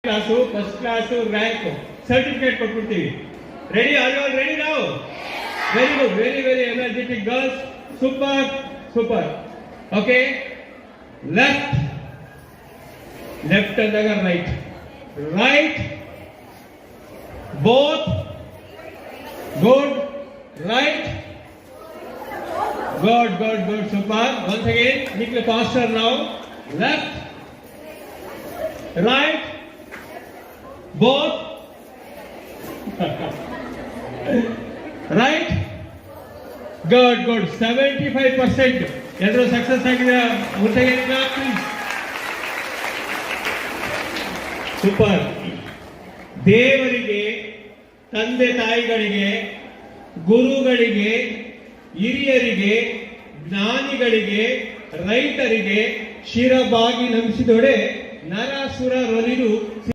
Class, first class, rank certificate ಕೊಟ್ಬಿಡ್ತೀವಿ. Ready? Are you all ready ನಾವು? Very good, very very energetic girls. Super super. Okay, left left ಅಂದಾಗ right, right both, good, right, good, good, good, super. Once again, little faster now. Left, right, both, right, good, good. 75%. ಎಲ್ಲರೂ success ಆಗಿದೆ. once again, please. Super. ದೇವರಿಗೆ, ತಂದೆ ತಾಯಿಗಳಿಗೆ, ಗುರುಗಳಿಗೆ, ಹಿರಿಯರಿಗೆ, ಜ್ಞಾನಿಗಳಿಗೆ, ರೈತರಿಗೆ ಶಿರಬಾಗಿ ನಮಿಸಿದೊಡೆ ನರಸುರರೊಲಿದು